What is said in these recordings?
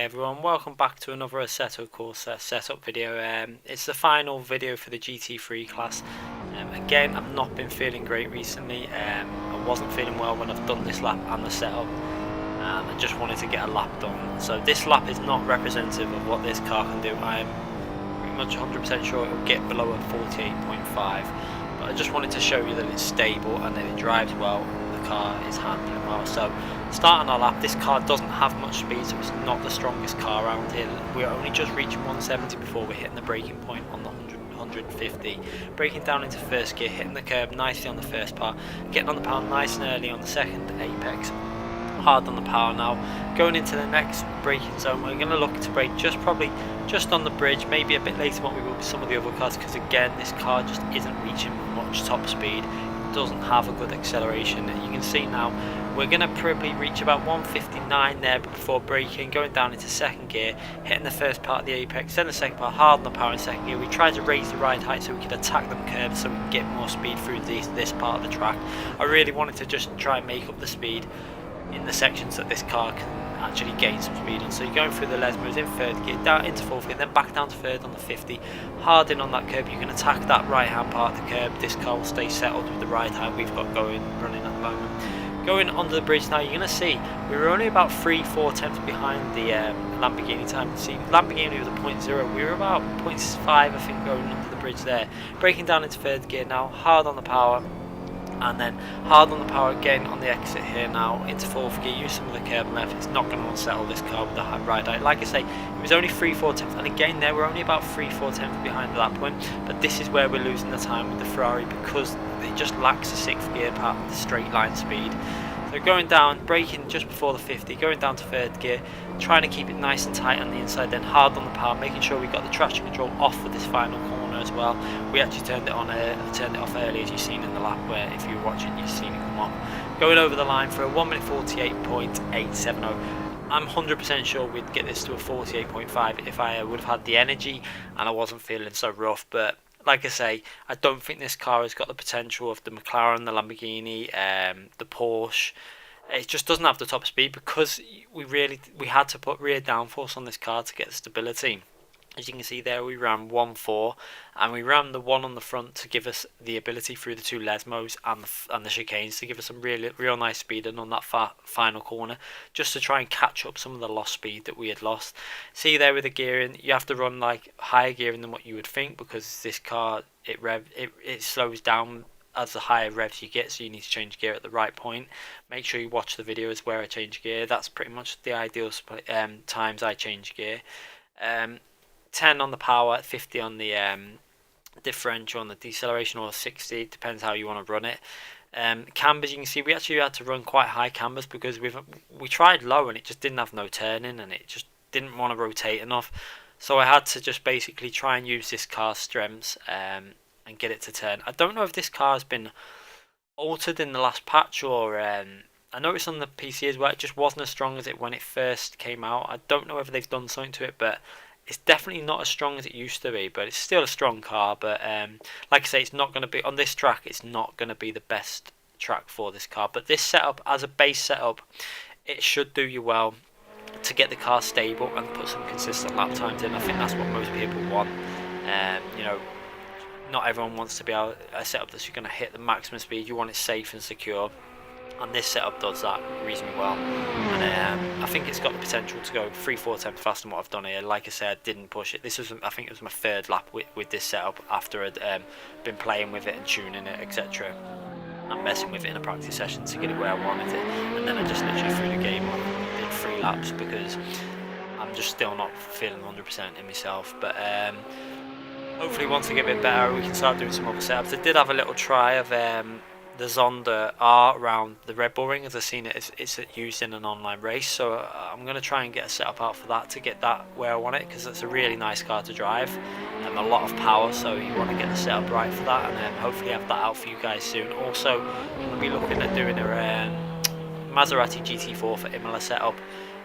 everyone, welcome back to another Assetto Corsa setup video. It's the final video for the GT3 class. Again, I've not been feeling great recently. I wasn't feeling well when I've done this lap and the setup. I just wanted to get a lap done. So this lap is not representative of what this car can do. I'm pretty much 100% sure it will get below a 48.5. But I just wanted to show you that it's stable and that it drives well. The car is handling well. So starting our lap, this car doesn't have much speed, so it's not the strongest car around here. We're only just reaching 170 before we're hitting the braking point on the 150. Braking down into first gear, hitting the curb nicely on the first part, getting on the power nice and early on the second apex. Hard on the power now. Going into the next braking zone, we're going to look to brake probably just on the bridge, maybe a bit later than what we will with some of the other cars, because again this car just isn't reaching much top speed. Doesn't have a good acceleration. You can see now we're going to probably reach about 159 there before braking, going down into second gear, hitting the first part of the apex, then the second part, hard on the power in second gear. We tried to raise the ride height so we could attack them curbs so we can get more speed through this part of the track. I really wanted to just try and make up the speed in the sections that this car can actually gain some speed on. So you're going through the Lesmos in third gear, down into fourth gear, then back down to third on the 50, hard in on that curb. You can attack that right hand part of the curb. This car will stay settled with the ride height we've got running at the moment. Going onto the bridge now, you're going to see we were only about 3-4 tenths behind the Lamborghini time. You see Lamborghini was a 0.0, we were about 0.5 I think going onto the bridge there. Braking down into third gear now, hard on the power, and then hard on the power again on the exit here now into fourth gear. Use some of the curb left. It's not going to unsettle this car with the ride height. Like I say, it was only 3-4 tenths, and again there we're only about 3-4 tenths behind at that point. But this is where we're losing the time with the Ferrari, because it just lacks a sixth gear part of the straight line speed. So going down, braking just before the 50, going down to third gear, trying to keep it nice and tight on the inside, then hard on the power, making sure we got the traction control off for this final corner as well. We actually turned it off early, as you've seen in the lap, where if you were watching you've seen it come off. Going over the line for a 1 minute 48.870. I'm 100% sure we'd get this to a 48.5 if I would have had the energy and I wasn't feeling so rough. But like I say, I don't think this car has got the potential of the McLaren, the Lamborghini, the Porsche. It just doesn't have the top speed, because we had to put rear downforce on this car to get the stability. As you can see there, we ran 1.4, and we ran the one on the front to give us the ability through the two Lesmos and the chicanes to give us some real nice speed, and on that final corner, just to try and catch up some of the lost speed that we had lost. See there with the gearing, you have to run like higher gearing than what you would think, because this car it slows down as the higher revs you get, so you need to change gear at the right point. Make sure you watch the videos where I change gear. That's pretty much the ideal times I change gear. 10 on the power, 50 on the differential, on the deceleration, or 60, depends how you want to run it. Cambers, you can see we actually had to run quite high cambers, because we tried low and it just didn't have no turning, and it just didn't want to rotate enough. So I had to just basically try and use this car's strengths and get it to turn. I don't know if this car has been altered in the last patch, or I noticed on the PC as well, it just wasn't as strong as it when it first came out. I don't know whether they've done something to it, but it's definitely not as strong as it used to be. But it's still a strong car. But like I say, it's not going to be on this track. It's not going to be the best track for this car. But this setup, as a base setup, it should do you well to get the car stable and put some consistent lap times in. I think that's what most people want. You know, not everyone wants to be able a setup that's going to hit the maximum speed. You want it safe and secure, and this setup does that reasonably well. And I think it's got the potential to go 3-4 tenths faster than what I've done here. Like I said, I didn't push it. This was, I think it was my third lap with this setup, after I'd been playing with it and tuning it, etc. and messing with it in a practice session to get it where I wanted it. And then I just literally threw the game on, did 3 laps, because I'm just still not feeling 100% in myself. But hopefully once I get a bit better, we can start doing some other setups. I did have a little try of the Zonda R around the Red Bull Ring, as I've seen it's used in an online race. So I'm going to try and get a setup out for that, to get that where I want it, because it's a really nice car to drive and a lot of power, so you want to get the setup right for that, and then hopefully have that out for you guys soon. Also, I'm going to be looking at doing a Maserati GT4 for Imola setup.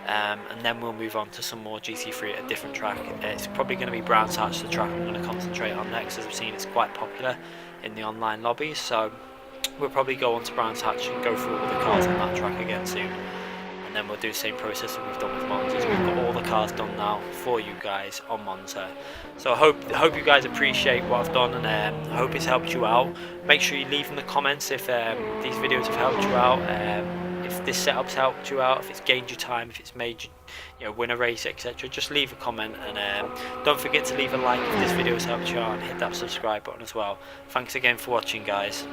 And then we'll move on to some more GT3 at a different track. It's probably going to be Brands Hatch, the track I'm going to concentrate on next, as I've seen it's quite popular in the online lobbies. So we'll probably go on to Brands Hatch and go through all the cars on that track again soon. and then we'll do the same process that we've done with Monza. So we've got all the cars done now for you guys on Monza. So I hope you guys appreciate what I've done, and I hope it's helped you out. Make sure you leave in the comments if these videos have helped you out, if this setup's helped you out, if it's gained you time, if it's made you win a race, etc. Just leave a comment, and don't forget to leave a like if this video has helped you out, and hit that subscribe button as well. Thanks again for watching, guys.